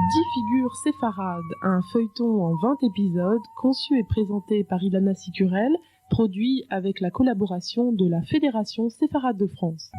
10 figures séfarades, un feuilleton en 20 épisodes, conçu et présenté par Ilana Sicurel, produit avec la collaboration de la Fédération séfarade de France.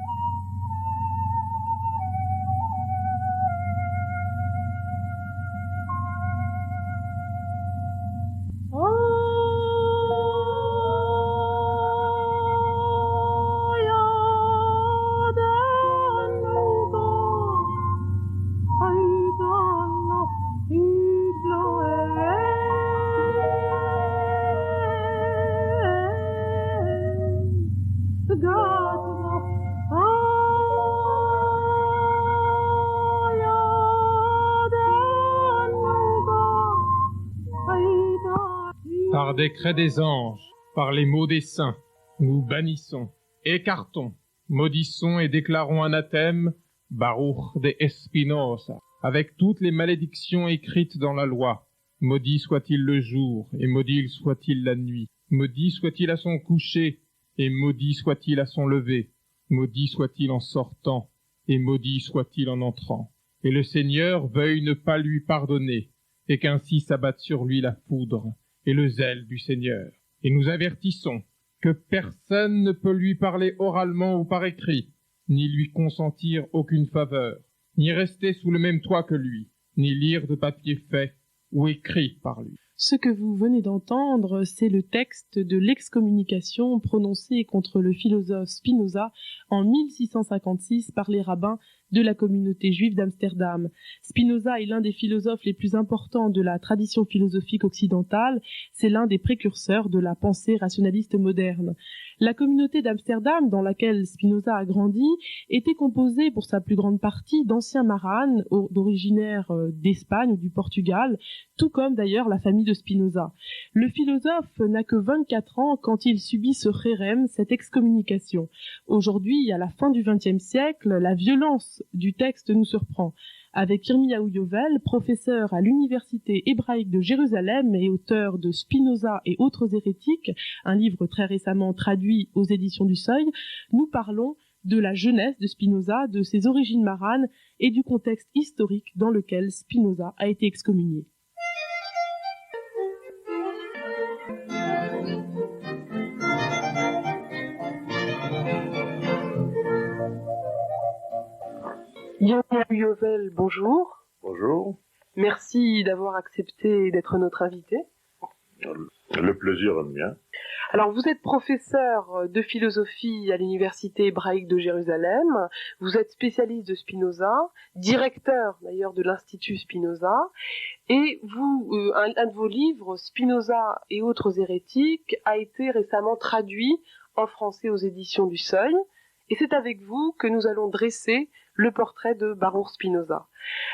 Par décret des anges, par les mots des saints, nous bannissons, écartons, maudissons et déclarons anathème Baruch de Espinosa, avec toutes les malédictions écrites dans la loi. Maudit soit-il le jour, et maudit soit-il la nuit. Maudit soit-il à son coucher, et maudit soit-il à son lever. Maudit soit-il en sortant, et maudit soit-il en entrant. Et le Seigneur veuille ne pas lui pardonner, et qu'ainsi s'abatte sur lui la foudre et le zèle du Seigneur. Et nous avertissons que personne ne peut lui parler oralement ou par écrit, ni lui consentir aucune faveur, ni rester sous le même toit que lui, ni lire de papier fait ou écrit par lui. Ce que vous venez d'entendre, c'est le texte de l'excommunication prononcée contre le philosophe Spinoza en 1656 par les rabbins de la communauté juive d'Amsterdam. Spinoza est l'un des philosophes les plus importants de la tradition philosophique occidentale, c'est l'un des précurseurs de la pensée rationaliste moderne. La communauté d'Amsterdam, dans laquelle Spinoza a grandi, était composée pour sa plus grande partie d'anciens maranes originaires d'Espagne ou du Portugal, tout comme d'ailleurs la famille de Spinoza. Le philosophe n'a que 24 ans quand il subit ce hérem, cette excommunication. Aujourd'hui, à la fin du XXe siècle, la violence du texte nous surprend. Avec Yirmiyahu Yovel, professeur à l'université hébraïque de Jérusalem et auteur de Spinoza et autres hérétiques, un livre très récemment traduit aux éditions du Seuil, nous parlons de la jeunesse de Spinoza, de ses origines maranes et du contexte historique dans lequel Spinoza a été excommunié. Yirmiyahu Yovel, bonjour. Bonjour. Merci d'avoir accepté d'être notre invité. Le plaisir est mien. Alors, vous êtes professeur de philosophie à l'université hébraïque de Jérusalem. Vous êtes spécialiste de Spinoza, directeur d'ailleurs de l'Institut Spinoza. Et vous, un de vos livres, Spinoza et autres hérétiques, a été récemment traduit en français aux éditions du Seuil. Et c'est avec vous que nous allons dresser le portrait de Baruch Spinoza.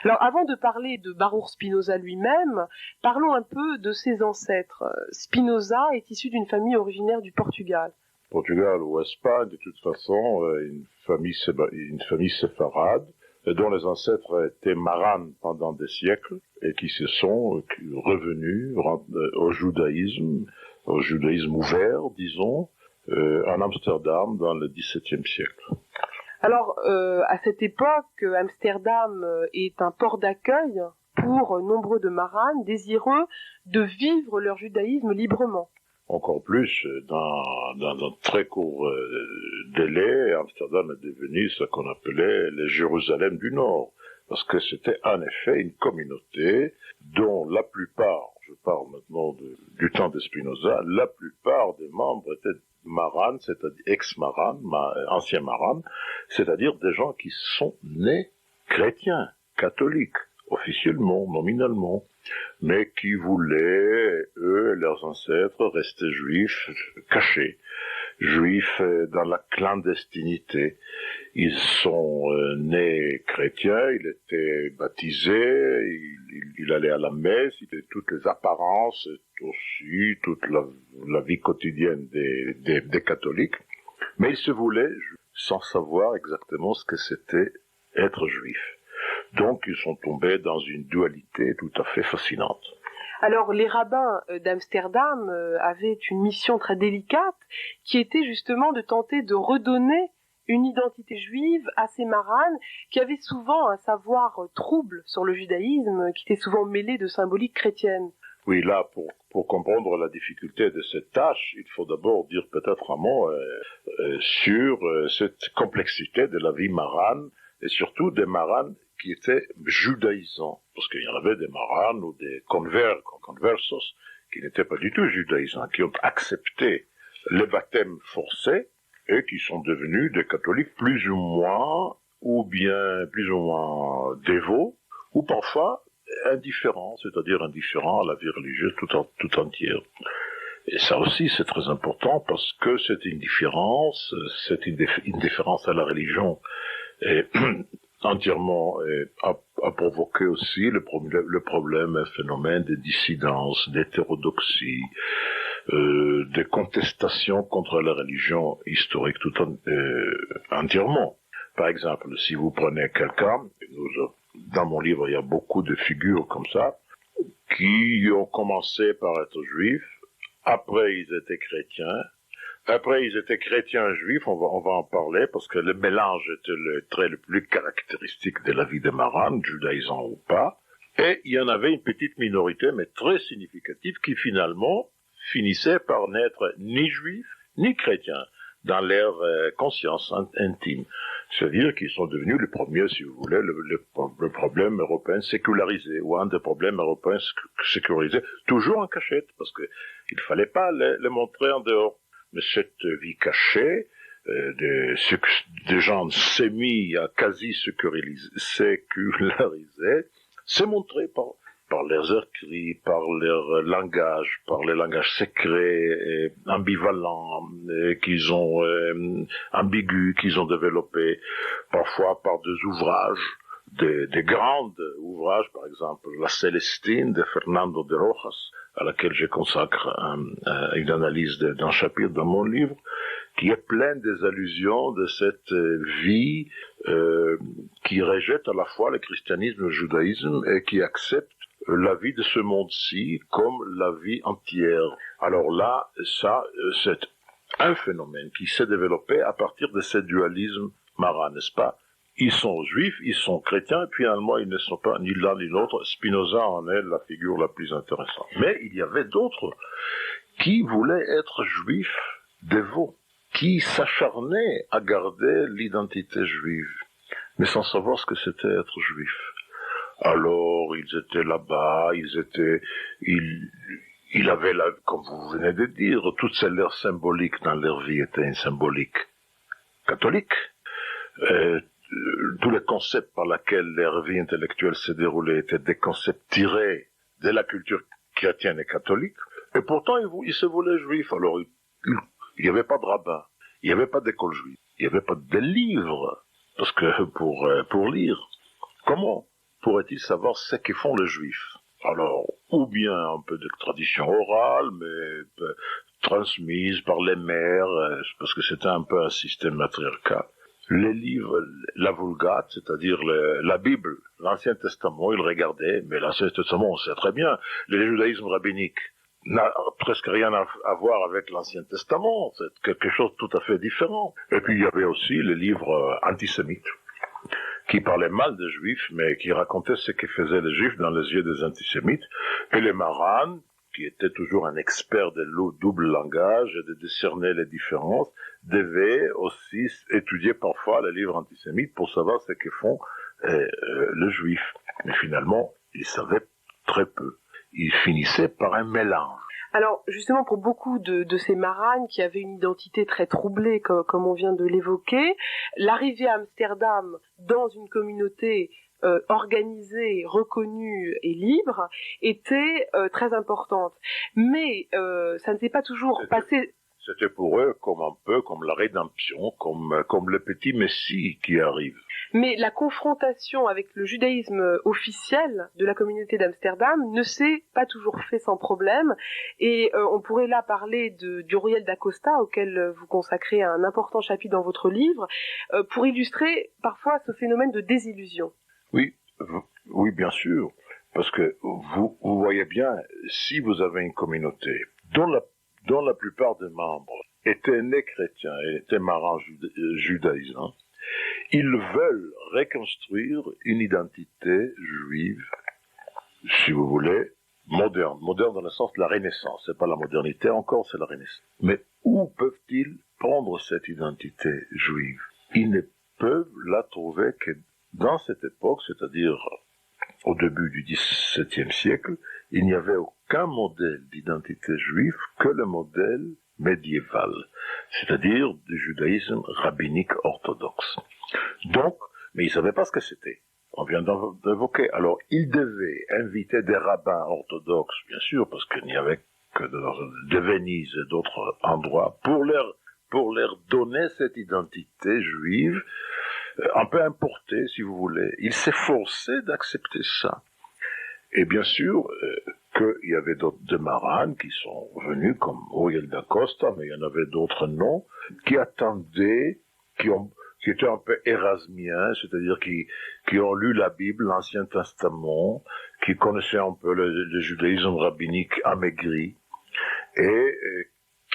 Alors, avant de parler de Baruch Spinoza lui-même, parlons un peu de ses ancêtres. Spinoza est issu d'une famille originaire du Portugal. Portugal ou Espagne, de toute façon, une famille séfarade, dont les ancêtres étaient maranes pendant des siècles, et qui se sont revenus au judaïsme ouvert, disons, en Amsterdam dans le XVIIe siècle. Alors, à cette époque, Amsterdam est un port d'accueil pour nombreux de maranes désireux de vivre leur judaïsme librement. Encore plus, dans un très court délai, Amsterdam est devenu ce qu'on appelait le Jérusalem du Nord, parce que c'était en effet une communauté dont la plupart, je parle maintenant du temps de Spinoza, la plupart des membres étaient maranes, c'est-à-dire ex-maranes, anciens maranes, c'est-à-dire des gens qui sont nés chrétiens, catholiques, officiellement, nominalement, mais qui voulaient, eux, leurs ancêtres, rester juifs, cachés, juifs dans la clandestinité. Ils sont nés chrétiens, il était baptisé, il allait à la messe, il avait toutes les apparences, aussi toute la vie quotidienne des catholiques, mais il se voulait sans savoir exactement ce que c'était être juif. Donc ils sont tombés dans une dualité tout à fait fascinante. Alors, les rabbins d'Amsterdam avaient une mission très délicate qui était justement de tenter de redonner une identité juive assez marane, qui avait souvent un savoir trouble sur le judaïsme, qui était souvent mêlé de symboliques chrétiennes. Oui, là, pour comprendre la difficulté de cette tâche, il faut d'abord dire peut-être un mot sur cette complexité de la vie marane, et surtout des maranes qui étaient judaïsants. Parce qu'il y en avait des maranes ou des conversos, qui n'étaient pas du tout judaïsants, qui ont accepté le baptême forcé, et qui sont devenus des catholiques plus ou moins dévots, ou parfois indifférents, c'est-à-dire indifférents à la vie religieuse tout entière. Et ça aussi, c'est très important, parce que cette indifférence à la religion, est entièrement a provoqué aussi le problème, un phénomène de dissidence, d'hétérodoxie, de contestation contre la religion historique entièrement. Par exemple, si vous prenez quelqu'un, dans mon livre il y a beaucoup de figures comme ça, qui ont commencé par être juifs, après ils étaient chrétiens, après ils étaient chrétiens juifs, on va en parler, parce que le mélange était le trait le plus caractéristique de la vie des marans, judaïsants ou pas, et il y en avait une petite minorité, mais très significative, qui finalement finissait par n'être ni juifs, ni chrétiens, dans leur conscience intime. C'est-à-dire qu'ils sont devenus les premiers, si vous voulez, le problème européen sécularisé, ou un des problèmes européens sécurisés, toujours en cachette, parce que il fallait pas les montrer en dehors. Mais cette vie cachée, des gens semi à quasi sécularisés, s'est montrée par leurs écrits, par leur langage, par les langages secrets, ambivalents, qu'ils ont, ambigus, qu'ils ont développés, parfois par des ouvrages, des grands ouvrages, par exemple, La Célestine de Fernando de Rojas, à laquelle je consacre une analyse d'un chapitre dans mon livre, qui est plein des allusions de cette vie qui rejette à la fois le christianisme et le judaïsme et qui accepte la vie de ce monde-ci comme la vie entière. Alors là, ça, c'est un phénomène qui s'est développé à partir de ce dualisme marin, n'est-ce pas? Ils sont juifs, ils sont chrétiens, et finalement ils ne sont pas ni l'un ni l'autre. Spinoza en est la figure la plus intéressante. Mais il y avait d'autres qui voulaient être juifs dévots, qui s'acharnaient à garder l'identité juive, mais sans savoir ce que c'était être juif. Alors, ils étaient là-bas, ils avaient, comme vous venez de dire, toutes ces leurs symboliques dans leur vie étaient une symbolique catholique. Tous les concepts par lesquels leur vie intellectuelle s'est déroulée étaient des concepts tirés de la culture chrétienne et catholique. Et pourtant, ils se voulaient juifs. Alors, il n'y avait pas de rabbin, il n'y avait pas d'école juive, il n'y avait pas de livres, parce que pour lire, comment pourrait-il savoir ce que font les juifs? Alors, ou bien un peu de tradition orale, mais transmise par les mères, parce que c'était un peu un système matriarcal. Les livres, la Vulgate, c'est-à-dire la Bible, l'Ancien Testament, ils regardaient, mais l'Ancien Testament, on sait très bien, le judaïsme rabbinique n'a presque rien à voir avec l'Ancien Testament, c'est quelque chose de tout à fait différent. Et puis il y avait aussi les livres antisémites, qui parlaient mal des Juifs, mais qui racontaient ce que faisaient les Juifs dans les yeux des antisémites, et les Maran, qui était toujours un expert de double langage et de discerner les différences, devait aussi étudier parfois les livres antisémites pour savoir ce que font les Juifs. Mais finalement, ils savaient très peu. Ils finissaient par un mélange. Alors, justement, pour beaucoup de ces maranes qui avaient une identité très troublée, comme on vient de l'évoquer, l'arrivée à Amsterdam dans une communauté organisée, reconnue et libre était très importante. Mais ça ne s'est pas toujours passé... C'était pour eux un peu comme la rédemption, comme le petit Messie qui arrive. Mais la confrontation avec le judaïsme officiel de la communauté d'Amsterdam ne s'est pas toujours fait sans problème. Et on pourrait là parler du Uriel d'Acosta, auquel vous consacrez un important chapitre dans votre livre, pour illustrer parfois ce phénomène de désillusion. Oui, bien sûr. Parce que vous voyez bien, si vous avez une communauté dont la plupart des membres étaient nés chrétiens et étaient marins judaïsants, ils veulent reconstruire une identité juive, si vous voulez, moderne dans le sens de la Renaissance. C'est pas la modernité encore, c'est la Renaissance. Mais où peuvent-ils prendre cette identité juive? Ils ne peuvent la trouver que dans cette époque, c'est-à-dire au début du XVIIe siècle, il n'y avait aucun modèle d'identité juive que le modèle médiéval, c'est-à-dire du judaïsme rabbinique orthodoxe. Donc, mais ils ne savaient pas ce que c'était. On vient d'évoquer. Alors, ils devaient inviter des rabbins orthodoxes, bien sûr, parce qu'il n'y avait que de Venise et d'autres endroits, pour leur donner cette identité juive, un peu importée, si vous voulez. Ils s'efforçaient d'accepter ça. Et bien sûr, qu'il y avait d'autres marins qui sont venus, comme Uriel da Costa, mais il y en avait d'autres noms, qui attendaient, qui étaient un peu érasmiens, c'est-à-dire qui ont lu la Bible, l'Ancien Testament, qui connaissaient un peu le judaïsme rabbinique amaigri, et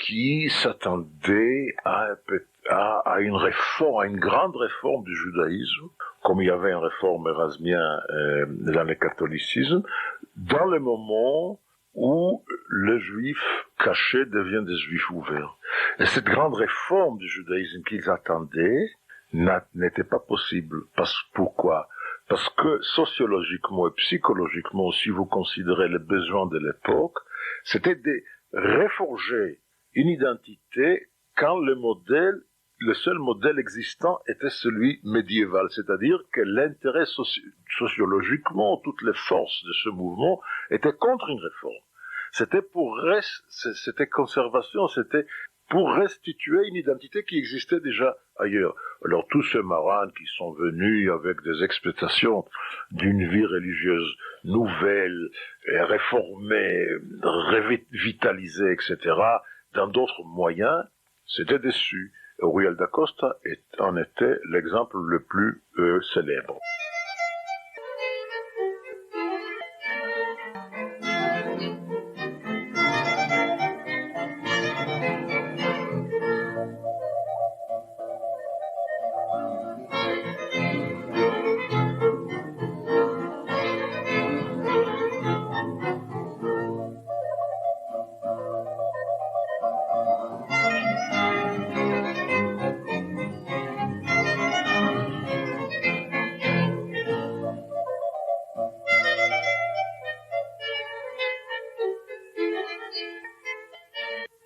qui s'attendaient à une réforme, à une grande réforme du judaïsme, comme il y avait une réforme érasmienne dans le catholicisme, dans le moment où les juifs cachés deviennent des juifs ouverts. Et cette grande réforme du judaïsme qu'ils attendaient n'était pas possible. Pourquoi? Parce que sociologiquement et psychologiquement, si vous considérez les besoins de l'époque, c'était de reforger une identité quand le seul modèle existant était celui médiéval, c'est-à-dire que l'intérêt sociologiquement, toutes les forces de ce mouvement étaient contre une réforme. C'était conservation, c'était pour restituer une identité qui existait déjà ailleurs. Alors tous ces marins qui sont venus avec des expectations d'une vie religieuse nouvelle, réformée, revitalisée, etc., dans d'autres moyens, c'était déçus. Uriel da Costa en était l'exemple le plus célèbre.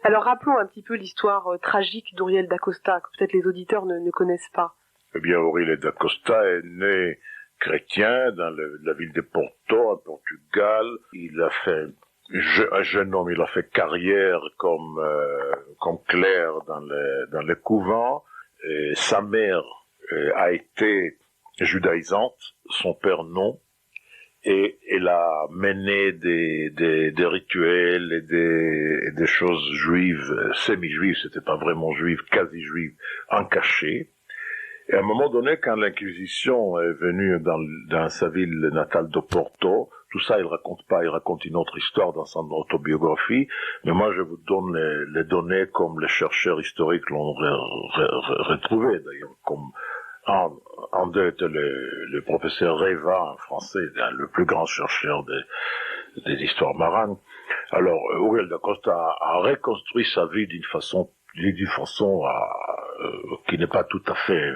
Alors rappelons un petit peu l'histoire tragique d'Uriel da Costa, que peut-être les auditeurs ne connaissent pas. Eh bien, Uriel da Costa est né chrétien dans la ville de Porto, en Portugal. Il a fait, un jeune homme, il a fait carrière comme clerc dans les couvents. Et sa mère a été judaïsante, son père non. Et elle a mené des rituels et des choses juives, semi-juives, c'était pas vraiment juives, quasi-juives, en cachet. Et à un moment donné, quand l'Inquisition est venue dans sa ville natale de Porto, tout ça il raconte pas, il raconte une autre histoire dans son autobiographie, mais moi je vous donne les données comme les chercheurs historiques l'ont retrouvé d'ailleurs, comme un d'eux était le professeur Reva, un français, le plus grand chercheur des histoires marines. Alors, Uriel da Costa a reconstruit sa vie d'une façon qui n'est pas tout à fait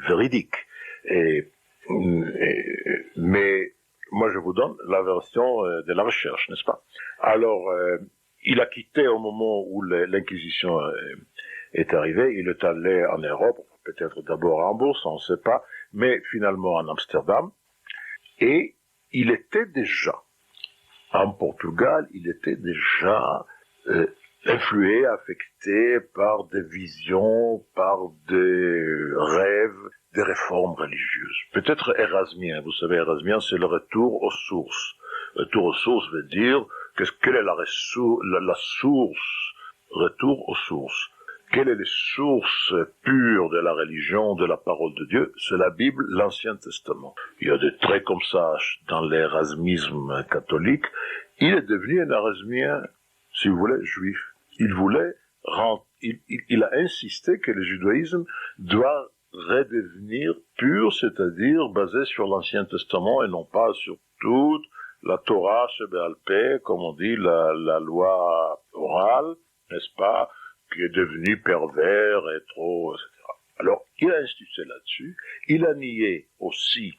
véridique. Mais moi, je vous donne la version de la recherche, n'est-ce pas? Alors, il a quitté au moment où l'Inquisition est arrivée. Il est allé en Europe, peut-être d'abord à Hambourg, on ne sait pas, mais finalement en Amsterdam. Et il était déjà, en Portugal, influé, affecté par des visions, par des rêves, des réformes religieuses. Peut-être érasmien, vous savez, érasmien, c'est le retour aux sources. Le retour aux sources veut dire, quelle est la source? Retour aux sources. Quelle est la source pure de la religion, de la parole de Dieu? C'est la Bible, l'Ancien Testament. Il y a des traits comme ça dans l'érasmisme catholique. Il est devenu un érasmien, si vous voulez, juif. Il voulait il a insisté que le judaïsme doit redevenir pur, c'est-à-dire basé sur l'Ancien Testament et non pas sur toute la Torah Sheba'al Peh, comme on dit, la loi orale, n'est-ce pas, qui est devenue pervers et trop, etc. Alors, il a insisté là-dessus. Il a nié aussi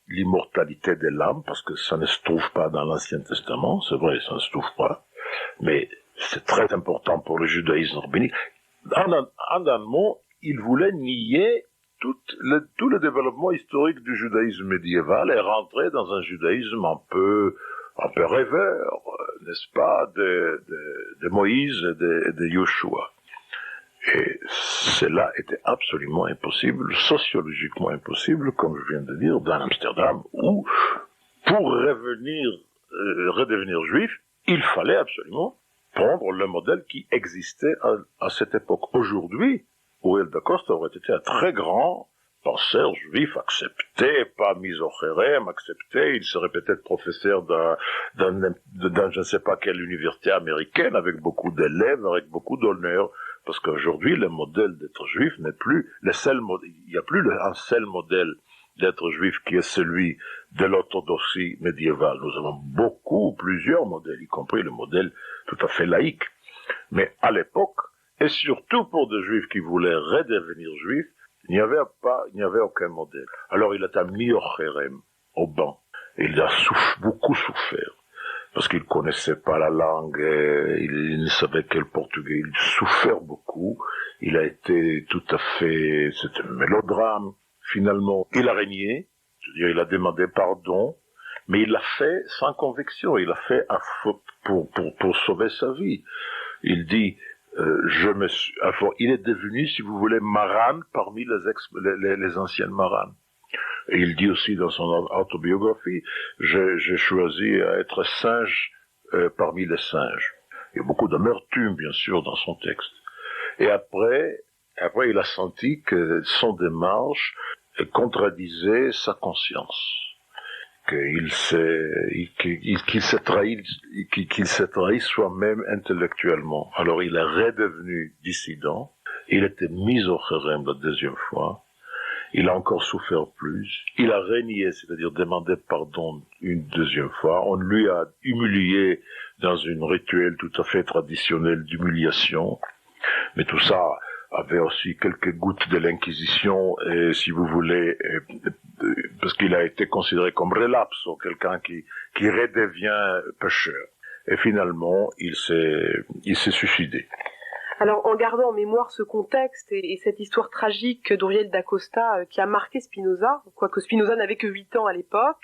l'immortalité de l'âme, parce que ça ne se trouve pas dans l'Ancien Testament, c'est vrai, ça ne se trouve pas, mais c'est très important pour le judaïsme rabbinique. En un mot, il voulait nier tout le développement historique du judaïsme médiéval et rentrer dans un judaïsme un peu rêveur, n'est-ce pas, de Moïse et de Yoshua. Et cela était absolument impossible, sociologiquement impossible, comme je viens de dire, dans Amsterdam, où, pour redevenir juif, il fallait absolument prendre le modèle qui existait à cette époque. Aujourd'hui, Uriel da Costa aurait été un très grand penseur juif, accepté, pas mis au chérem, accepté, il serait peut-être professeur dans je ne sais pas quelle université américaine, avec beaucoup d'élèves, avec beaucoup d'honneur, parce qu'aujourd'hui, le modèle d'être juif n'est plus le seul modèle, il n'y a plus un seul modèle d'être juif qui est celui de l'orthodoxie médiévale. Nous avons plusieurs modèles, y compris le modèle tout à fait laïque. Mais à l'époque, et surtout pour des juifs qui voulaient redevenir juifs, il n'y avait aucun modèle. Alors il a été mis au chérem, au banc. Il a beaucoup souffert, parce qu'il connaissait pas la langue, il ne savait que le portugais, il souffert beaucoup. Il a été tout à fait, c'était un mélodrame. Finalement, il a régné, c'est-à-dire il a demandé pardon, mais il l'a fait sans conviction, il l'a fait pour sauver sa vie. Il dit, il est devenu, si vous voulez, Maran parmi les anciennes Maranes. Et il dit aussi dans son autobiographie, j'ai choisi à être singe parmi les singes. Il y a beaucoup d'amertume, bien sûr, dans son texte. Et après, il a senti que son démarche contradisait sa conscience. Qu'il s'est trahi soi-même intellectuellement. Alors il est redevenu dissident, il était mis au chérem la deuxième fois, il a encore souffert plus, il a régné, c'est-à-dire demandé pardon une deuxième fois, on lui a humilié dans une rituel tout à fait traditionnel d'humiliation, mais tout ça avait aussi quelques gouttes de l'Inquisition, et si vous voulez, parce qu'il a été considéré comme relapso, quelqu'un qui redevient pécheur. Et finalement, il s'est suicidé. Alors, en gardant en mémoire ce contexte et cette histoire tragique d'Uriel da Costa qui a marqué Spinoza, quoique Spinoza n'avait que 8 ans à l'époque,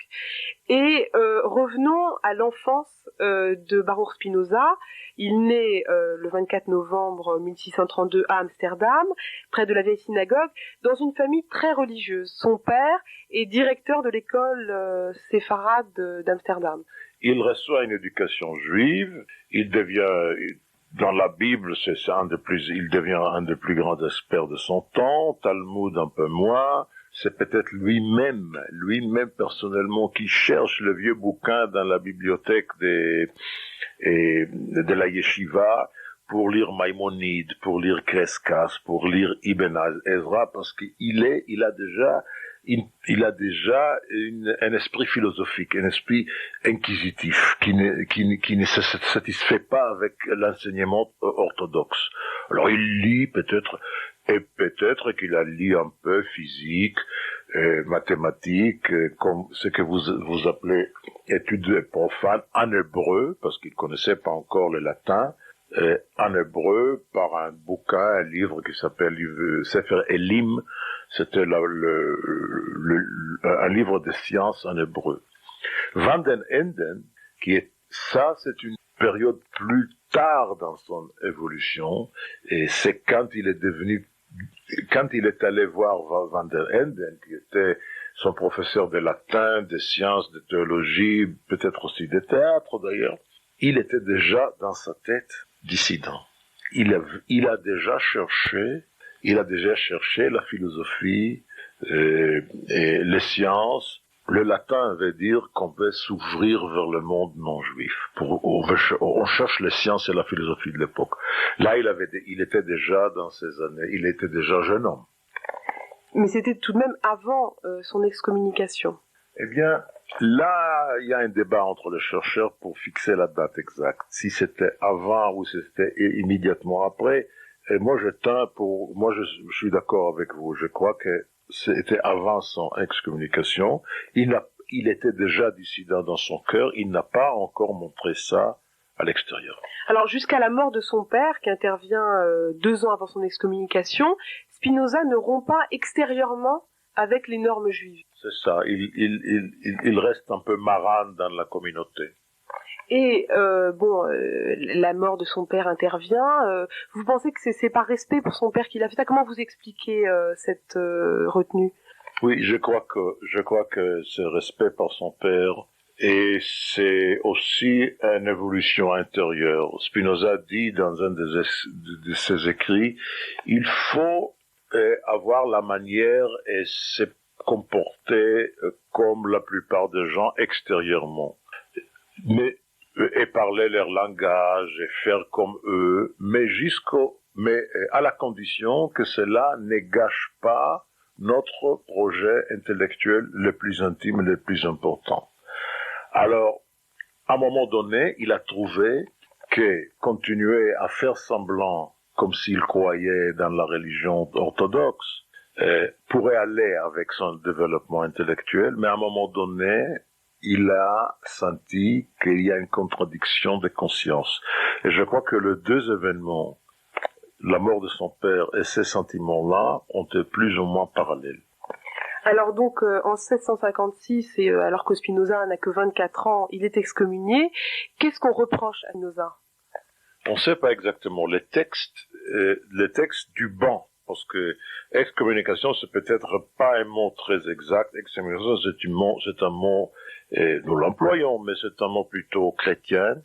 et revenons à l'enfance de Baruch Spinoza. Il naît le 24 novembre 1632 à Amsterdam, près de la vieille synagogue, dans une famille très religieuse. Son père est directeur de l'école séfarade d'Amsterdam. Il reçoit une éducation juive, il devient... Dans la Bible, il devient un des plus grands experts de son temps, Talmud un peu moins, c'est peut-être lui-même personnellement qui cherche le vieux bouquin dans la bibliothèque de la Yeshiva pour lire Maïmonide, pour lire Crescas, pour lire Ibn Ezra, parce qu'il a déjà un esprit philosophique, un esprit inquisitif, qui ne se satisfait pas avec l'enseignement orthodoxe. Alors il lit peut-être qu'il a lu un peu physique, mathématiques, comme ce que vous appelez études profanes en hébreu, parce qu'il connaissait pas encore le latin, en hébreu par un bouquin, un livre qui s'appelle Sefer Elim. C'était un livre de sciences en hébreu. Van den Enden, c'est une période plus tard dans son évolution, et c'est quand il est allé voir Van den Enden, qui était son professeur de latin, de sciences, de théologie, peut-être aussi de théâtre d'ailleurs, il était déjà dans sa tête dissident. Il a déjà cherché la philosophie, et les sciences, Le latin veut dire qu'on veut s'ouvrir vers le monde non juif. On cherche les sciences et la philosophie de l'époque. Là, il était déjà dans ces années, il était déjà jeune homme. Mais c'était tout de même avant son excommunication. Eh bien, là, il y a un débat entre les chercheurs pour fixer la date exacte. Si c'était avant ou si c'était immédiatement après. Et moi, je suis d'accord avec vous. Je crois que c'était avant son excommunication. Il était déjà dissident dans son cœur. Il n'a pas encore montré ça à l'extérieur. Alors, jusqu'à la mort de son père, qui intervient 2 ans avant son excommunication, Spinoza ne rompt pas extérieurement avec les normes juives. C'est ça. Il reste un peu marrant dans la communauté. Et la mort de son père intervient. Vous pensez que c'est par respect pour son père qu'il a fait ça? Comment vous expliquez cette retenue? Oui, je crois que c'est respect par son père et c'est aussi une évolution intérieure. Spinoza dit dans un de ses écrits, il faut avoir la manière et se comporter comme la plupart des gens extérieurement. Et parler leur langage et faire comme eux, mais à la condition que cela ne gâche pas notre projet intellectuel le plus intime et le plus important. Alors, à un moment donné, il a trouvé que continuer à faire semblant comme s'il croyait dans la religion orthodoxe pourrait aller avec son développement intellectuel, mais à un moment donné, il a senti qu'il y a une contradiction de conscience. Et je crois que les 2 événements, la mort de son père et ces sentiments-là, ont été plus ou moins parallèles. Alors donc, en 1656, et alors que Spinoza n'a que 24 ans, il est excommunié. Qu'est-ce qu'on reproche à Spinoza? On ne sait pas exactement. Les textes du banc, parce que excommunication, c'est peut-être pas un mot très exact. Excommunication, c'est un mot nous l'employons, mais c'est un mot plutôt chrétien.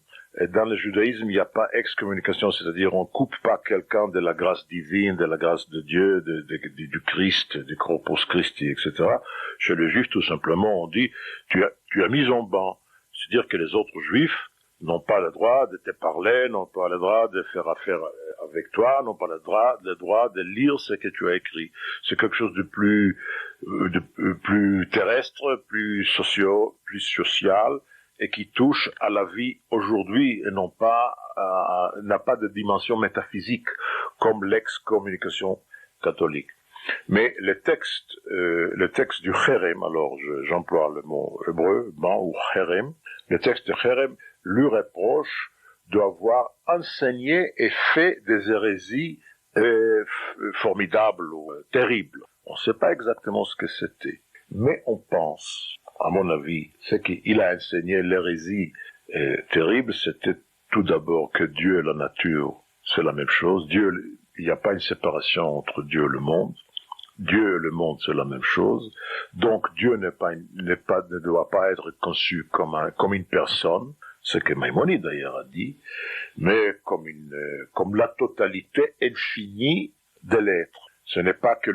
Et dans le judaïsme, il n'y a pas excommunication, c'est-à-dire on coupe pas quelqu'un de la grâce divine, de la grâce de Dieu, du Christ, du Corpus Christi, etc. Chez les Juifs, tout simplement, on dit tu as mis en banc. C'est-à-dire que les autres Juifs n'ont pas le droit de te parler, n'ont pas le droit de faire affaire avec toi, n'ont pas le droit de lire ce que tu as écrit. C'est quelque chose de plus terrestre, plus social, et qui touche à la vie aujourd'hui et n'a pas de dimension métaphysique comme l'excommunication catholique. Mais le texte du Cherem, alors j'emploie le mot hébreu, ban ou Cherem, le texte de Cherem lui reproche d'avoir enseigné et fait des hérésies formidables ou terribles. On ne sait pas exactement ce que c'était, mais on pense, à mon avis, c'est qu'il a enseigné l'hérésie terrible, c'était tout d'abord que Dieu et la nature, c'est la même chose. Il n'y a pas une séparation entre Dieu et le monde. Dieu et le monde, c'est la même chose. Donc Dieu ne doit pas être conçu comme une personne, ce que Maïmonide d'ailleurs a dit, mais comme la totalité infinie de l'être. Ce n'est pas que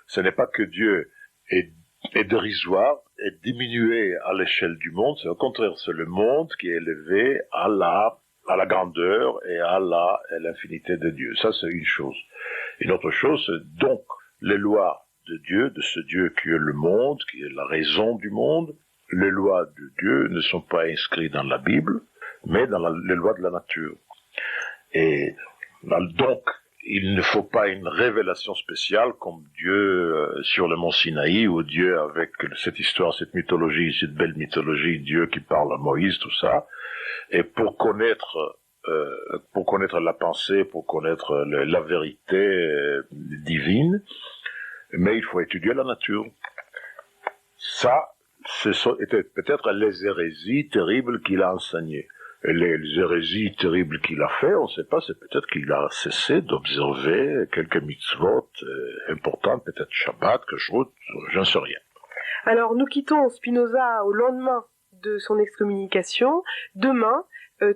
ce n'est pas que Dieu est dérisoire, est diminué à l'échelle du monde, c'est au contraire, c'est le monde qui est élevé à la grandeur et à l'infinité de Dieu. Ça, c'est une chose. Une autre chose, c'est donc les lois de Dieu, de ce Dieu qui est le monde, qui est la raison du monde. Les lois de Dieu ne sont pas inscrites dans la Bible, mais dans les lois de la nature. Et donc, il ne faut pas une révélation spéciale comme Dieu sur le mont Sinaï, ou Dieu avec cette histoire, cette mythologie, cette belle mythologie, Dieu qui parle à Moïse, tout ça. Et pour connaître la pensée, pour connaître la vérité divine, mais il faut étudier la nature. Ça, c'était peut-être les hérésies terribles qu'il a enseignées. Et les hérésies terribles qu'il a fait, on ne sait pas, c'est peut-être qu'il a cessé d'observer quelques mitzvot importantes, peut-être Shabbat, Kashrut, j'en sais rien. Alors, nous quittons Spinoza au lendemain de son excommunication. Demain,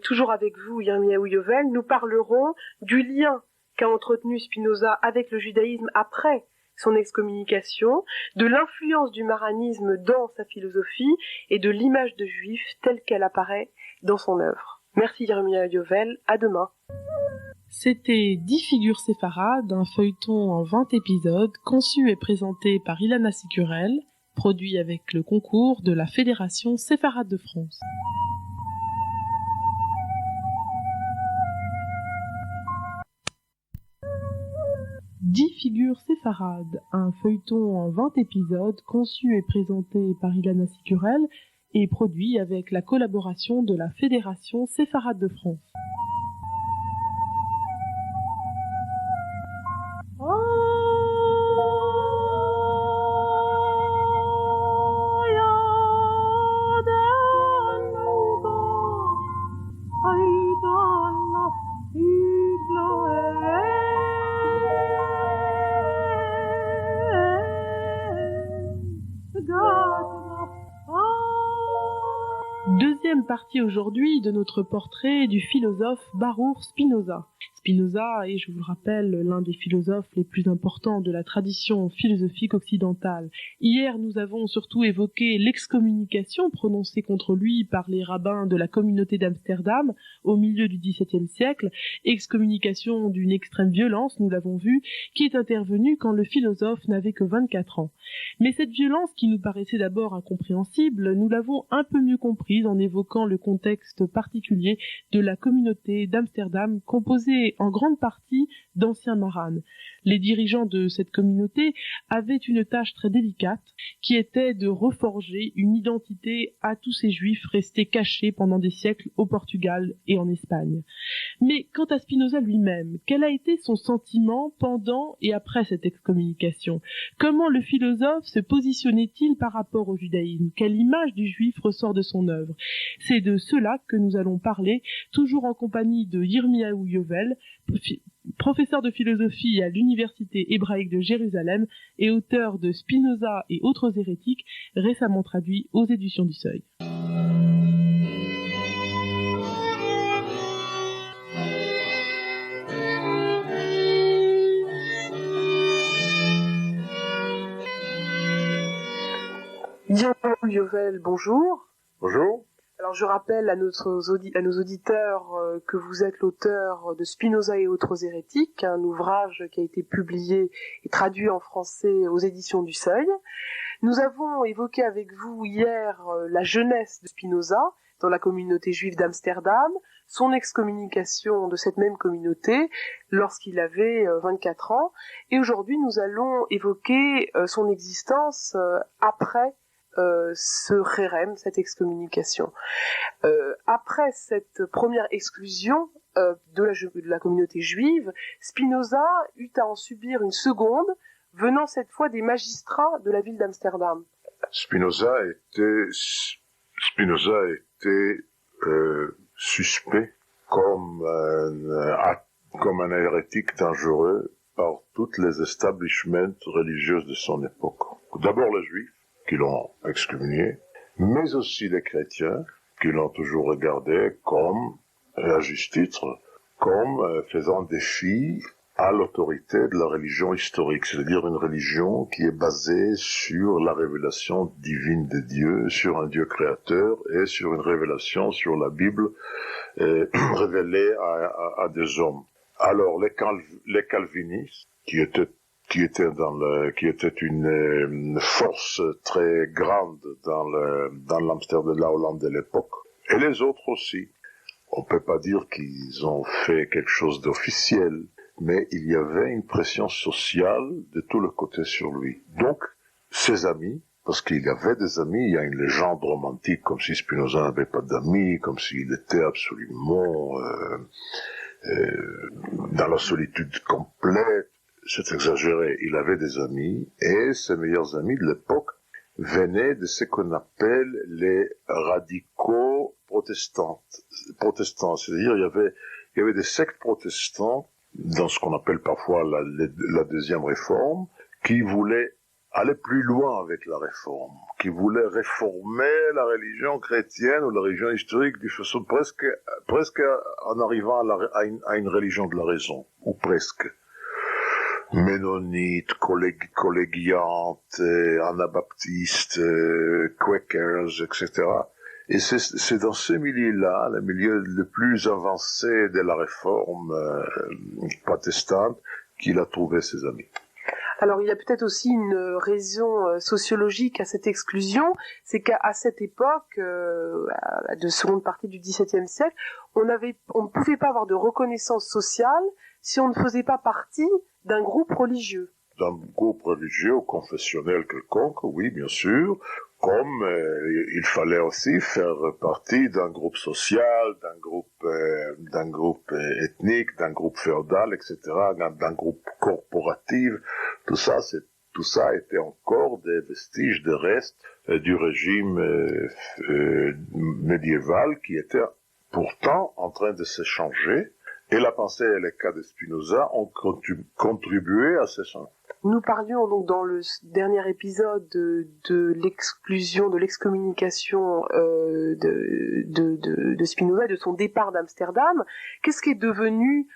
toujours avec vous, Yirmiyahu Yovel, nous parlerons du lien qu'a entretenu Spinoza avec le judaïsme après son excommunication, de l'influence du maranisme dans sa philosophie et de l'image de juif telle qu'elle apparaît dans son œuvre. Merci Yirmia Yovel, à demain. C'était 10 figures séfarades, un feuilleton en 20 épisodes, conçu et présenté par Ilana Sicurel, produit avec le concours de la Fédération séfarade de France. « 10 figures séfarades, un feuilleton en 20 épisodes, conçu et présenté par Ilana Sicurel, et produit avec la collaboration de la Fédération séfarade de France. Deuxième partie aujourd'hui de notre portrait du philosophe Baruch Spinoza. Spinoza est, je vous le rappelle, l'un des philosophes les plus importants de la tradition philosophique occidentale. Hier, nous avons surtout évoqué l'excommunication prononcée contre lui par les rabbins de la communauté d'Amsterdam au milieu du XVIIe siècle, excommunication d'une extrême violence, nous l'avons vu, qui est intervenue quand le philosophe n'avait que 24 ans. Mais cette violence, qui nous paraissait d'abord incompréhensible, nous l'avons un peu mieux comprise en évoquant le contexte particulier de la communauté d'Amsterdam, composée en grande partie d'anciens maranes. Les dirigeants de cette communauté avaient une tâche très délicate, qui était de reforger une identité à tous ces juifs restés cachés pendant des siècles au Portugal et en Espagne. Mais quant à Spinoza lui-même, quel a été son sentiment pendant et après cette excommunication? Comment le philosophe se positionnait-il par rapport au judaïsme? Quelle image du juif ressort de son œuvre? C'est de cela que nous allons parler, toujours en compagnie de Yirmiyahu Yovel, professeur de philosophie à l'Université hébraïque de Jérusalem et auteur de Spinoza et autres hérétiques, récemment traduit aux éditions du Seuil. Yirmiyahu Yovel, bonjour. Bonjour. Alors je rappelle à nos auditeurs que vous êtes l'auteur de Spinoza et autres hérétiques, un ouvrage qui a été publié et traduit en français aux éditions du Seuil. Nous avons évoqué avec vous hier la jeunesse de Spinoza dans la communauté juive d'Amsterdam, son excommunication de cette même communauté lorsqu'il avait 24 ans, et aujourd'hui nous allons évoquer son existence après ce Kherem, cette excommunication. Après cette première exclusion de la communauté juive, Spinoza eut à en subir une seconde, venant cette fois des magistrats de la ville d'Amsterdam. Spinoza était suspect comme un hérétique dangereux par toutes les establishments religieuses de son époque. D'abord les Juifs, qui l'ont excommunié, mais aussi les chrétiens, qui l'ont toujours regardé comme, à juste titre, comme faisant défi à l'autorité de la religion historique, c'est-à-dire une religion qui est basée sur la révélation divine de Dieu, sur un Dieu créateur et sur une révélation sur la Bible révélée à des hommes. Alors les calvinistes, qui était une force très grande dans l'Amsterdam de la Hollande de l'époque, et les autres aussi. On peut pas dire qu'ils ont fait quelque chose d'officiel, mais il y avait une pression sociale de tous les côtés sur lui. Donc, ses amis, parce qu'il y avait des amis, il y a une légende romantique, comme si Spinoza n'avait pas d'amis, comme s'il était absolument dans la solitude complète. C'est exagéré, il avait des amis, et ses meilleurs amis de l'époque venaient de ce qu'on appelle les radicaux protestants. C'est-à-dire, il y avait des sectes protestants, dans ce qu'on appelle parfois la deuxième réforme, qui voulaient aller plus loin avec la réforme, qui voulaient réformer la religion chrétienne ou la religion historique de façon presque en arrivant à une religion de la raison, ou presque. ménonites, collégiantes, anabaptistes, quakers, etc. Et c'est dans ce milieu-là, le milieu le plus avancé de la réforme protestante, qu'il a trouvé ses amis. Alors il y a peut-être aussi une raison sociologique à cette exclusion, c'est qu'à cette époque, de seconde partie du XVIIe siècle, on ne pouvait pas avoir de reconnaissance sociale si on ne faisait pas partie d'un groupe religieux. D'un groupe religieux ou confessionnel quelconque, oui, bien sûr, comme il fallait aussi faire partie d'un groupe social, d'un groupe ethnique, d'un groupe féodal, etc., d'un groupe corporatif. Tout ça était encore des vestiges, des restes du régime médiéval qui était pourtant en train de se changer. Et la pensée et les cas de Spinoza ont contribué à ces changements. Nous parlions donc dans le dernier épisode de l'exclusion, de l'excommunication de Spinoza et de son départ d'Amsterdam. Qu'est-ce qui est devenu,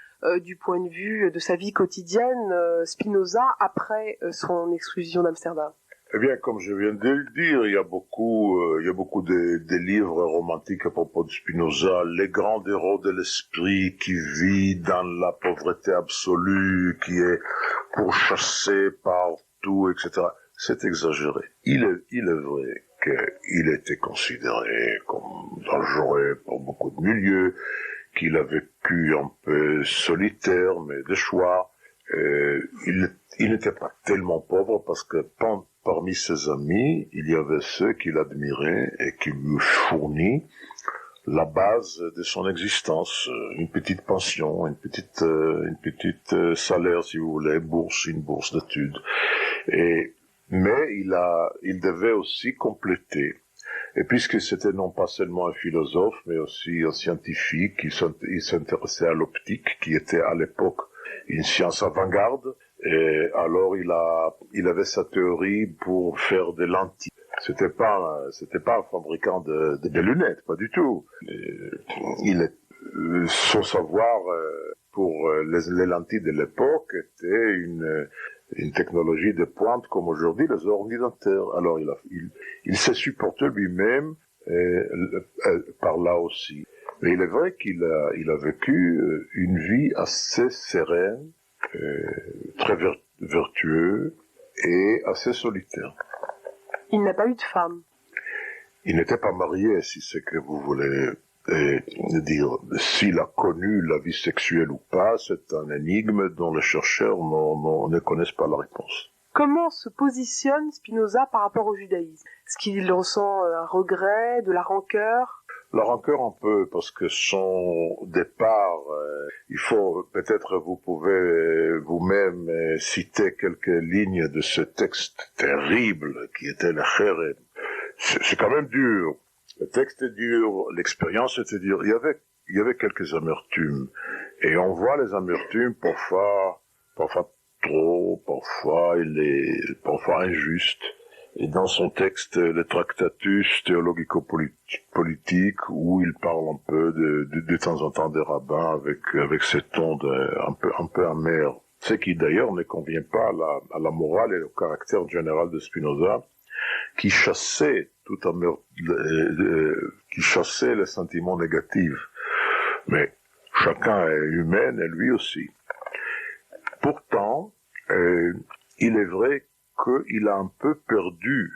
du point de vue de sa vie quotidienne, Spinoza après son exclusion d'Amsterdam? Eh bien, comme je viens de le dire, il y a beaucoup de livres romantiques à propos de Spinoza, les grands héros de l'esprit qui vit dans la pauvreté absolue, qui est pourchassé partout, etc. C'est exagéré. Il est vrai qu'il était considéré comme dangereux pour beaucoup de milieux, qu'il a vécu un peu solitaire, mais de choix. Il n'était pas tellement pauvre parce que parmi ses amis, il y avait ceux qu'il admirait et qui lui fournit la base de son existence, une petite pension, une petite salaire, si vous voulez, une bourse d'études. Mais il devait aussi compléter. Et puisque c'était non pas seulement un philosophe, mais aussi un scientifique, il s'intéressait à l'optique, qui était à l'époque une science avant-garde. Et alors il avait sa théorie pour faire des lentilles. C'était pas un fabricant de lunettes, pas du tout. Son savoir pour les lentilles de l'époque était une technologie de pointe comme aujourd'hui les ordinateurs. Alors il s'est supporté lui-même par là aussi. Mais il est vrai qu'il a vécu une vie assez sereine, très vertueux et assez solitaire. Il n'a pas eu de femme. Il n'était pas marié, si c'est que vous voulez dire. S'il a connu la vie sexuelle ou pas, c'est un énigme dont les chercheurs ne connaissent pas la réponse. Comment se positionne Spinoza par rapport au judaïsme? Est-ce qu'il ressent un regret, de la rancœur? La rancœur un peu, parce que son départ, il faut, peut-être vous pouvez vous-même citer quelques lignes de ce texte terrible qui était le Cherem. C'est quand même dur. Le texte est dur, l'expérience était dure. Il y avait quelques amertumes. Et on voit les amertumes parfois trop, parfois injustes. Et dans son texte, le Tractatus théologico-politique, où il parle un peu de temps en temps des rabbins avec ces tons un peu amers. Ce qui d'ailleurs ne convient pas à la morale et au caractère général de Spinoza, qui chassait les sentiments négatifs. Mais chacun est humain et lui aussi. Pourtant, il est vrai qu'il a un peu perdu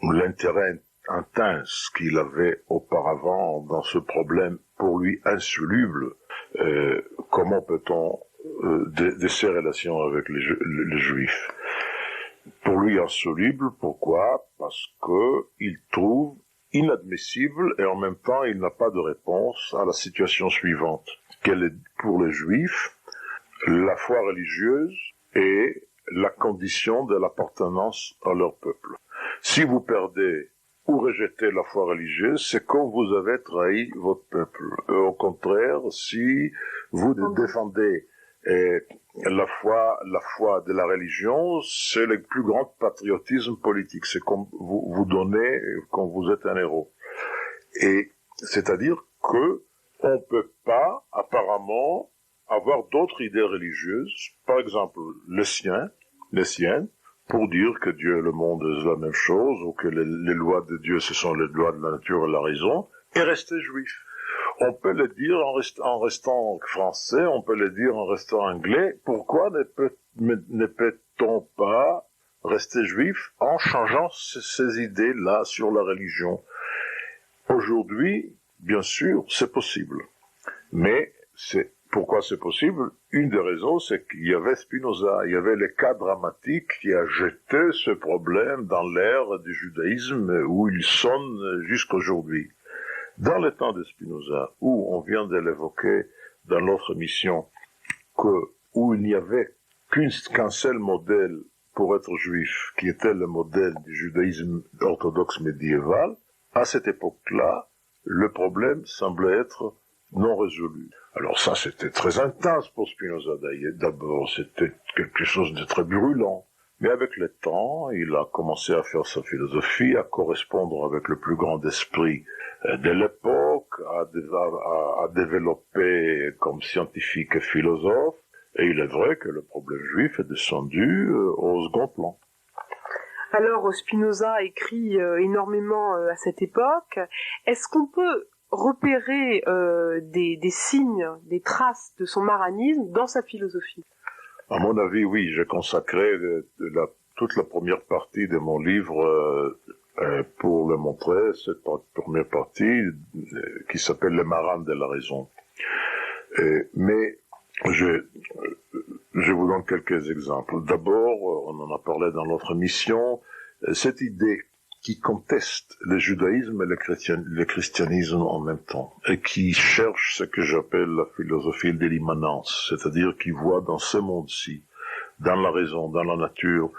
l'intérêt intense qu'il avait auparavant dans ce problème pour lui insoluble. Comment peut-on de ses relations avec les Juifs? Pour lui insoluble, pourquoi? Parce que il trouve inadmissible et en même temps il n'a pas de réponse à la situation suivante. Quelle est pour les Juifs la foi religieuse et la condition de l'appartenance à leur peuple. Si vous perdez ou rejetez la foi religieuse, c'est comme vous avez trahi votre peuple. Au contraire, si vous défendez la foi de la religion, c'est le plus grand patriotisme politique. C'est comme vous donnez quand vous êtes un héros. Et c'est-à-dire que on peut pas, apparemment, avoir d'autres idées religieuses, par exemple les siennes, pour dire que Dieu et le monde c'est la même chose, ou que les lois de Dieu ce sont les lois de la nature et de la raison, et rester juif. On peut le dire en restant français, on peut le dire en restant anglais. Pourquoi ne peut-on pas rester juif en changeant ces idées-là sur la religion? Aujourd'hui, bien sûr, c'est possible. Mais pourquoi c'est possible? Une des raisons, c'est qu'il y avait Spinoza, il y avait les cas dramatiques qui a jeté ce problème dans l'ère du judaïsme où il sonne jusqu'aujourd'hui. Dans le temps de Spinoza, où on vient de l'évoquer dans notre mission, où il n'y avait qu'un seul modèle pour être juif, qui était le modèle du judaïsme orthodoxe médiéval, à cette époque-là, le problème semblait être non résolu. Alors ça, c'était très intense pour Spinoza d'abord, c'était quelque chose de très brûlant. Mais avec le temps, il a commencé à faire sa philosophie, à correspondre avec le plus grand esprit de l'époque, à développer comme scientifique et philosophe. Et il est vrai que le problème juif est descendu au second plan. Alors Spinoza écrit énormément à cette époque. Est-ce qu'on peut repérer des signes, des traces de son maranisme dans sa philosophie? À mon avis, oui. J'ai consacré toute la première partie de mon livre pour le montrer, cette première partie qui s'appelle « Le Maran de la raison ». Mais je vous donne quelques exemples. D'abord, on en a parlé dans notre mission, cette idée qui conteste le judaïsme et le christianisme en même temps, et qui cherche ce que j'appelle la philosophie de l'immanence, c'est-à-dire qui voit dans ce monde-ci, dans la raison, dans la nature,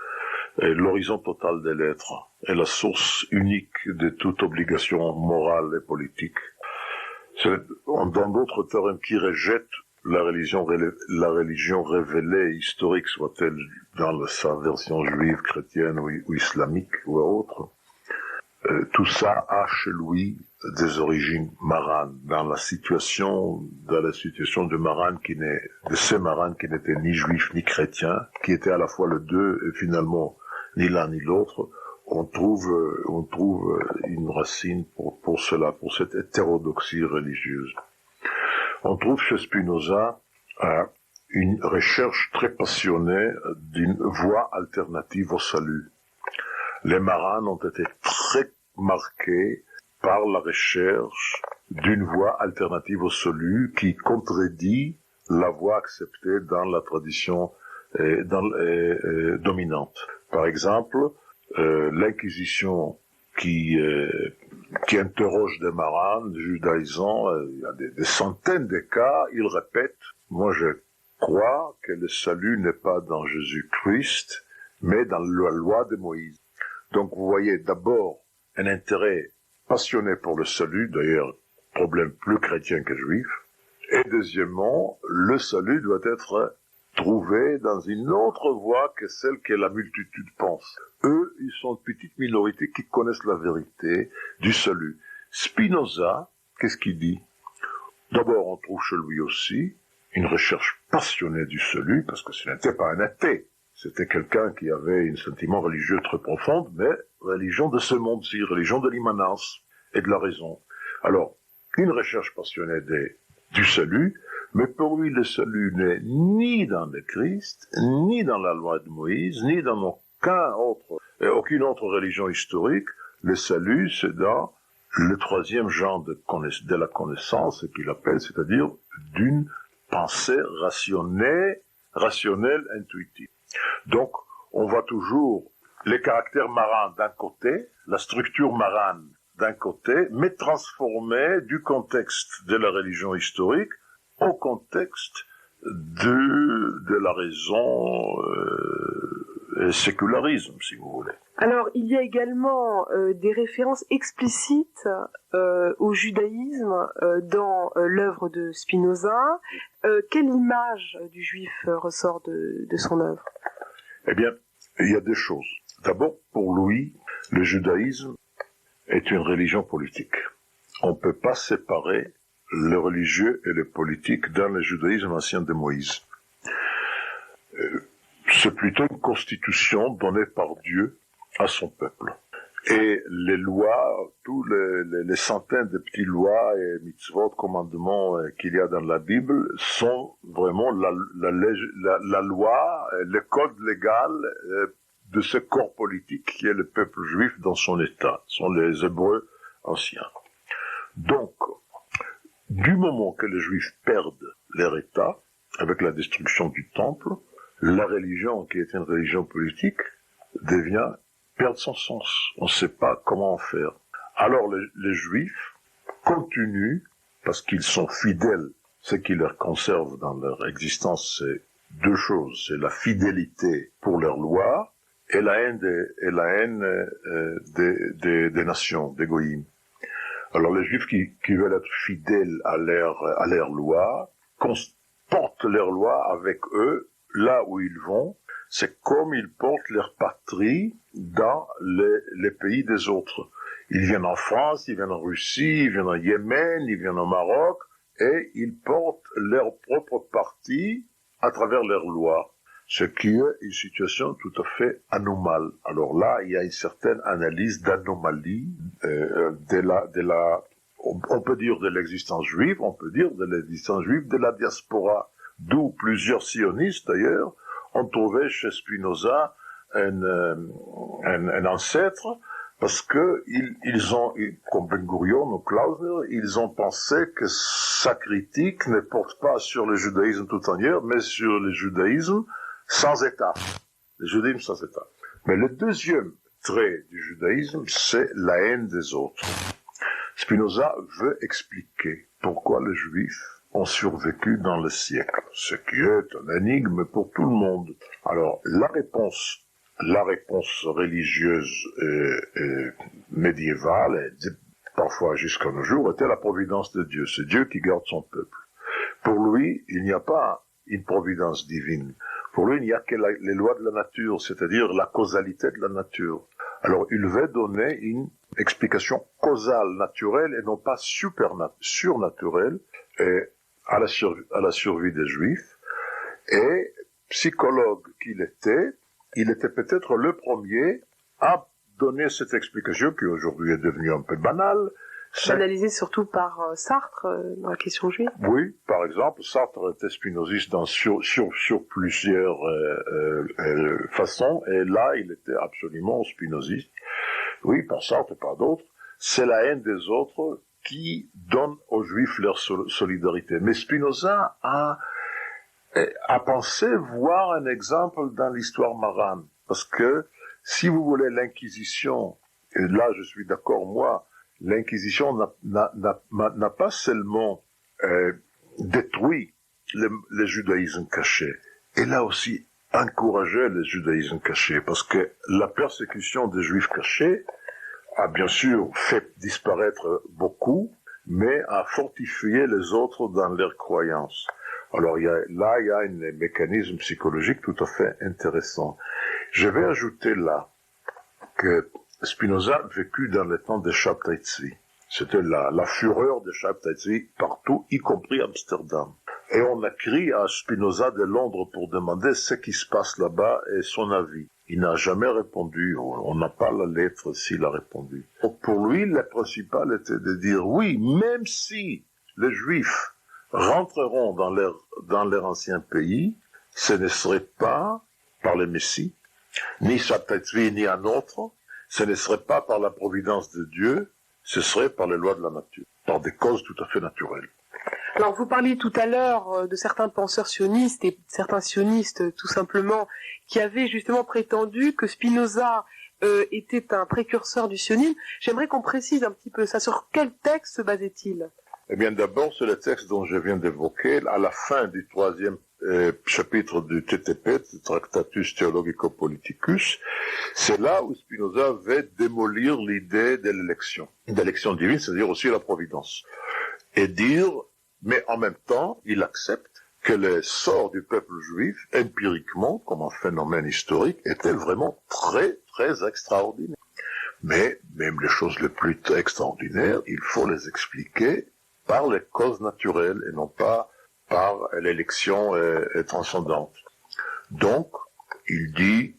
l'horizon total de l'être, et la source unique de toute obligation morale et politique. C'est, dans d'autres termes, qui rejette la religion révélée, historique, soit-elle dans sa version juive, chrétienne ou islamique ou autre. Tout ça a chez lui des origines maranes, dans la situation de Maran de ces Maran qui n'étaient ni juifs ni chrétiens, qui étaient à la fois les deux et finalement ni l'un ni l'autre. On trouve une racine pour cela, pour cette hétérodoxie religieuse. On trouve chez Spinoza une recherche très passionnée d'une voie alternative au salut. Les Marans ont été très marqués par la recherche d'une voie alternative au salut qui contredit la voie acceptée dans la tradition dominante. Par exemple, l'Inquisition qui interroge des Marans, des judaïsants, il y a des centaines de cas, ils répètent, moi je crois que le salut n'est pas dans Jésus-Christ, mais dans la loi de Moïse. Donc vous voyez d'abord un intérêt passionné pour le salut, d'ailleurs problème plus chrétien que juif, et deuxièmement, le salut doit être trouvé dans une autre voie que celle que la multitude pense. Eux, ils sont une petite minorité qui connaissent la vérité du salut. Spinoza, qu'est-ce qu'il dit? D'abord, on trouve chez lui aussi une recherche passionnée du salut, parce que ce n'était pas un athée. C'était quelqu'un qui avait un sentiment religieux très profond, mais religion de ce monde-ci, religion de l'immanence et de la raison. Alors, une recherche passionnée du salut, mais pour lui, le salut n'est ni dans le Christ, ni dans la loi de Moïse, ni dans aucune autre religion historique. Le salut, c'est dans le troisième genre de la connaissance, qu'il appelle, c'est-à-dire d'une pensée rationnelle, intuitive. Donc, on voit toujours les caractères marans d'un côté, la structure marane d'un côté, mais transformée du contexte de la religion historique au contexte de la raison et sécularisme, si vous voulez. Alors, il y a également des références explicites au judaïsme dans l'œuvre de Spinoza. Quelle image du juif ressort de son œuvre? Eh bien, il y a deux choses. D'abord, pour lui, le judaïsme est une religion politique. On ne peut pas séparer les religieux et les politiques dans le judaïsme ancien de Moïse. C'est plutôt une constitution donnée par Dieu à son peuple. Et les lois, tous les centaines de petites lois et mitzvot, commandements qu'il y a dans la Bible sont vraiment la loi, le code légal de ce corps politique qui est le peuple juif dans son état, sont les Hébreux anciens. Donc, du moment que les Juifs perdent leur état, avec la destruction du temple, la religion, qui est une religion politique, perd son sens. On ne sait pas comment en faire. Alors les Juifs continuent, parce qu'ils sont fidèles, ce qui leur conserve dans leur existence, c'est deux choses. C'est la fidélité pour leurs lois et la haine des nations, des goïms. Alors les Juifs qui veulent être fidèles à leurs lois, portent leurs lois avec eux là où ils vont. C'est comme ils portent leur patrie dans les pays des autres. Ils viennent en France, ils viennent en Russie, ils viennent en Yémen, ils viennent au Maroc, et ils portent leur propre parti à travers leurs lois, ce qui est une situation tout à fait anomale. Alors là, il y a une certaine analyse d'anomalie on peut dire de l'existence juive, on peut dire de l'existence juive de la diaspora, d'où plusieurs sionistes d'ailleurs ont trouvé chez Spinoza un ancêtre, parce que ils ont, comme Ben Gurion ou Klausner, ils ont pensé que sa critique ne porte pas sur le judaïsme tout entier, mais sur le judaïsme sans État. Le judaïsme sans État. Mais le deuxième trait du judaïsme, c'est la haine des autres. Spinoza veut expliquer pourquoi les Juifs ont survécu dans le siècle, ce qui est un énigme pour tout le monde. Alors, la réponse religieuse et médiévale, et parfois jusqu'à nos jours, était la providence de Dieu. C'est Dieu qui garde son peuple. Pour lui, il n'y a pas une providence divine. Pour lui, il n'y a que les lois de la nature, c'est-à-dire la causalité de la nature. Alors, il veut donner une explication causale, naturelle, et non pas surnaturelle, à la survie des Juifs. Et, psychologue qu'il était, il était peut-être le premier à donner cette explication qui aujourd'hui est devenue un peu banale. Analysée surtout par Sartre dans la question juive. Oui, par exemple, Sartre était spinoziste sur plusieurs façons, et là, il était absolument spinoziste. Oui, par Sartre et par d'autres. C'est la haine des autres qui donne aux Juifs leur solidarité. Mais Spinoza a pensé voir un exemple dans l'histoire marane. Parce que, si vous voulez, l'Inquisition, et là je suis d'accord moi, l'Inquisition n'a pas seulement détruit le judaïsme caché, elle a aussi encouragé le judaïsme caché, parce que la persécution des Juifs cachés a bien sûr fait disparaître beaucoup, mais a fortifié les autres dans leurs croyances. Alors il y a un mécanisme psychologique tout à fait intéressant. Je vais ajouter là que Spinoza vécut dans le temps de Shabtai Tzvi. C'était la fureur de Shabtai Tzvi partout, y compris Amsterdam. Et on a écrit à Spinoza de Londres pour demander ce qui se passe là-bas et son avis. Il n'a jamais répondu, on n'a pas la lettre s'il a répondu. Donc pour lui, le principal était de dire oui, même si les Juifs rentreront dans leur ancien pays, ce ne serait pas par le Messie, ni Shabtai Tzvi, ni un autre, ce ne serait pas par la providence de Dieu, ce serait par les lois de la nature, par des causes tout à fait naturelles. Alors vous parliez tout à l'heure de certains penseurs sionistes et certains sionistes tout simplement qui avaient justement prétendu que Spinoza était un précurseur du sionisme. J'aimerais qu'on précise un petit peu ça. Sur quel texte se basait-il ? Eh bien d'abord c'est le texte dont je viens d'évoquer à la fin du 3e chapitre du TTP, du Tractatus Theologico-Politicus. C'est là où Spinoza veut démolir l'idée de l'élection divine, c'est-à-dire aussi la providence, et dire, mais en même temps, il accepte que le sort du peuple juif, empiriquement, comme un phénomène historique, était vraiment très, très extraordinaire. Mais même les choses les plus extraordinaires, il faut les expliquer par les causes naturelles et non pas par l'élection transcendante. Donc, il dit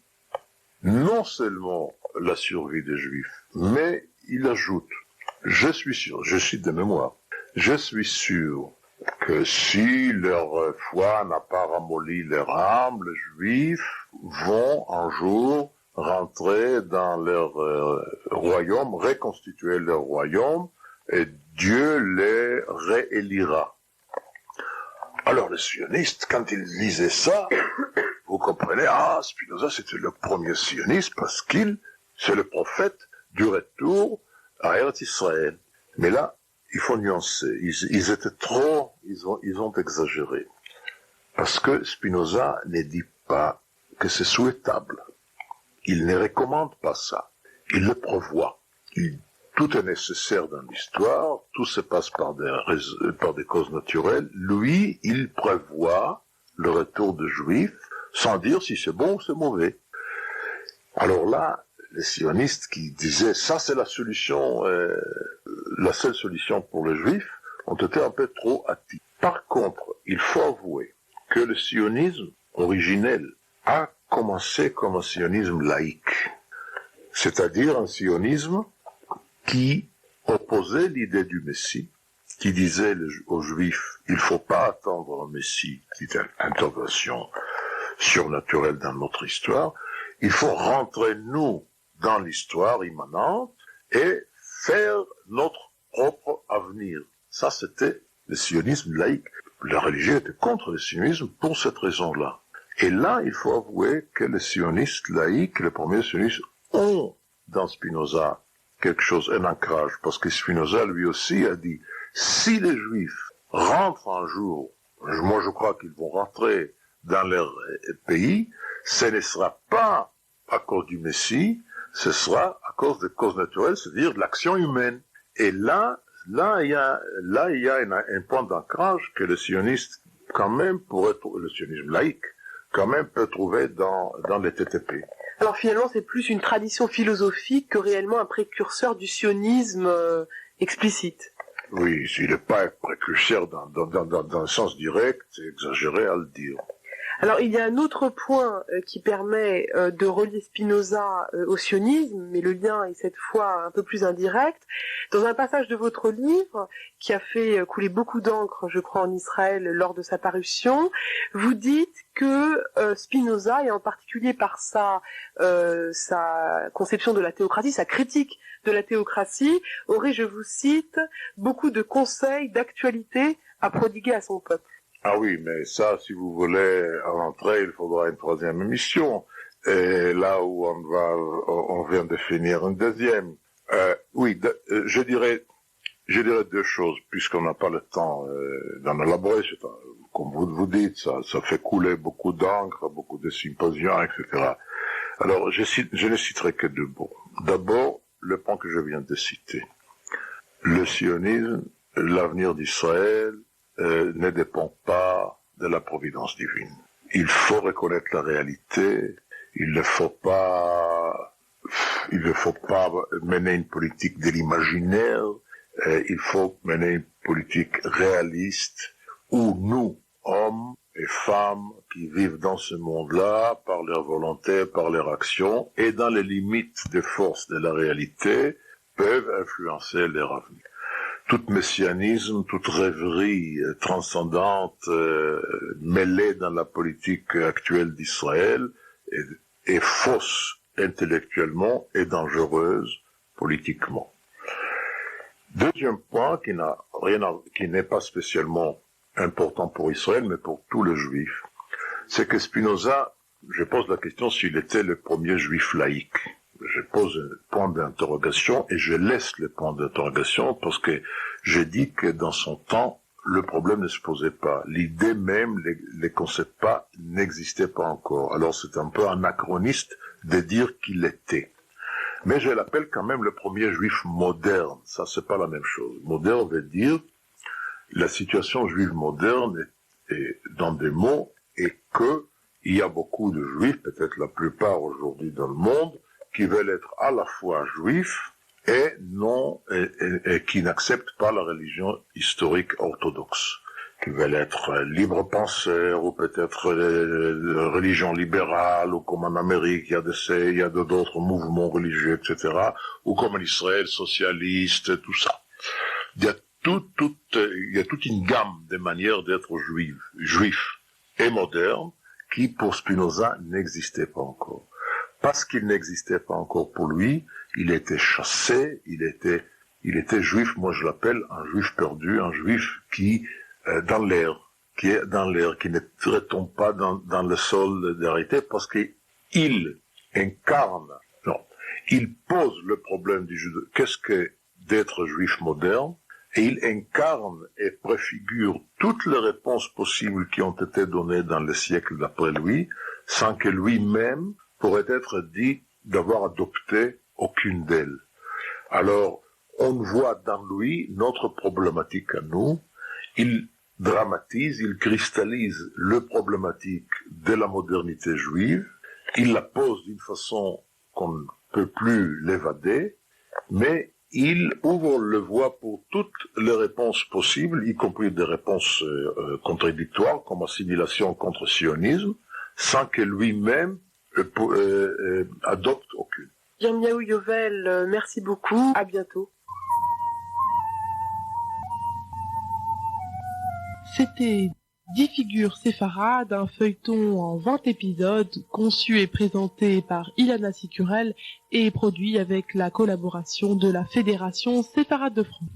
non seulement la survie des Juifs, mais il ajoute, je suis sûr, je cite de mémoire, je suis sûr que si leur foi n'a pas ramolli leur âme, les Juifs vont un jour rentrer dans leur royaume, reconstituer leur royaume, et Dieu les réélira. Alors les sionistes, quand ils lisaient ça, vous comprenez, Spinoza c'était le premier sioniste parce c'est le prophète du retour à Eretz Israël. Mais là, il faut nuancer. Ils étaient ils ont exagéré. Parce que Spinoza ne dit pas que c'est souhaitable. Il ne recommande pas ça. Il le prévoit. Tout est nécessaire dans l'histoire, tout se passe par des causes naturelles. Lui, il prévoit le retour des Juifs sans dire si c'est bon ou c'est mauvais. Alors là, les sionistes qui disaient ça c'est la solution, la seule solution pour les Juifs, ont été un peu trop hâtifs. Par contre, il faut avouer que le sionisme originel a commencé comme un sionisme laïque, c'est-à-dire un sionisme qui opposait l'idée du Messie, qui disait aux Juifs, il ne faut pas attendre un Messie, c'est une intervention surnaturelle dans notre histoire, il faut rentrer, nous, dans l'histoire immanente et faire notre propre avenir. Ça, c'était le sionisme laïque. La religion était contre le sionisme pour cette raison-là. Et là, il faut avouer que les sionistes laïques, les premiers sionistes, ont dans Spinoza quelque chose, un ancrage, parce que Spinoza lui aussi a dit, si les Juifs rentrent un jour, moi je crois qu'ils vont rentrer dans leur pays, ce ne sera pas à cause du Messie, ce sera à cause des causes naturelles, c'est-à-dire de l'action humaine. Et là il y a un point d'ancrage que le sioniste, quand même, le sionisme laïque, quand même peut trouver dans les TTP. Alors finalement, c'est plus une tradition philosophique que réellement un précurseur du sionisme explicite. Oui, s'il n'est pas un précurseur dans le sens direct, c'est exagéré à le dire. Alors il y a un autre point qui permet de relier Spinoza au sionisme, mais le lien est cette fois un peu plus indirect. Dans un passage de votre livre, qui a fait couler beaucoup d'encre, je crois, en Israël lors de sa parution, vous dites que Spinoza, et en particulier par sa conception de la théocratie, sa critique de la théocratie, aurait, je vous cite, beaucoup de conseils d'actualité à prodiguer à son peuple. Ah oui, mais ça, si vous voulez rentrer, il faudra une troisième émission. Et là où on vient de finir une deuxième. Oui, je dirais deux choses, puisqu'on n'a pas le temps d'en élaborer. Comme vous dites, ça fait couler beaucoup d'encre, beaucoup de symposiums, etc. Alors, je ne citerai que deux mots. D'abord, le point que je viens de citer. Le sionisme, l'avenir d'Israël, ne dépend pas de la providence divine. Il faut reconnaître la réalité, il ne faut pas mener une politique de l'imaginaire, il faut mener une politique réaliste où nous, hommes et femmes qui vivent dans ce monde-là, par leur volonté, par leur action, et dans les limites des forces de la réalité, peuvent influencer leur avenir. Tout messianisme, toute rêverie transcendante mêlée dans la politique actuelle d'Israël est fausse intellectuellement et dangereuse politiquement. Deuxième point qui n'est pas spécialement important pour Israël, mais pour tous les Juifs, c'est que Spinoza, je pose la question s'il était le premier Juif laïque. Je pose un point d'interrogation et je laisse le point d'interrogation parce que j'ai dit que dans son temps, le problème ne se posait pas. L'idée même, les concepts pas, n'existaient pas encore. Alors c'est un peu anachroniste de dire qu'il l'était. Mais je l'appelle quand même le premier juif moderne. Ça, c'est pas la même chose. Moderne veut dire la situation juive moderne est dans des mots et que il y a beaucoup de juifs, peut-être la plupart aujourd'hui dans le monde, qui veulent être à la fois juifs et qui n'acceptent pas la religion historique orthodoxe, qui veulent être libres penseurs, ou peut-être religion libérale, ou comme en Amérique, il y a d'autres mouvements religieux, etc., ou comme en Israël, socialiste, tout ça. Il y a toute une gamme de manières d'être juif et moderne, qui pour Spinoza n'existait pas encore. Parce qu'il n'existait pas encore pour lui, il était chassé, il était juif, moi je l'appelle un juif perdu, un juif qui est dans l'air, qui ne retombe pas dans le sol d'arrêté, parce qu'il incarne, il pose le problème du judaïsme, qu'est-ce que d'être juif moderne, et il incarne et préfigure toutes les réponses possibles qui ont été données dans les siècles d'après lui, sans que lui-même pourrait être dit d'avoir adopté aucune d'elles. Alors, on voit dans lui notre problématique à nous, il dramatise, il cristallise le problématique de la modernité juive, il la pose d'une façon qu'on ne peut plus l'évader, mais il ouvre le voie pour toutes les réponses possibles, y compris des réponses contradictoires, comme assimilation contre sionisme, sans que lui-même adopte aucune. Yirmiyahu Yovel, merci beaucoup, à bientôt. C'était 10 figures séfarades, un feuilleton en 20 épisodes, conçu et présenté par Ilana Sicurel et produit avec la collaboration de la Fédération séfarade de France.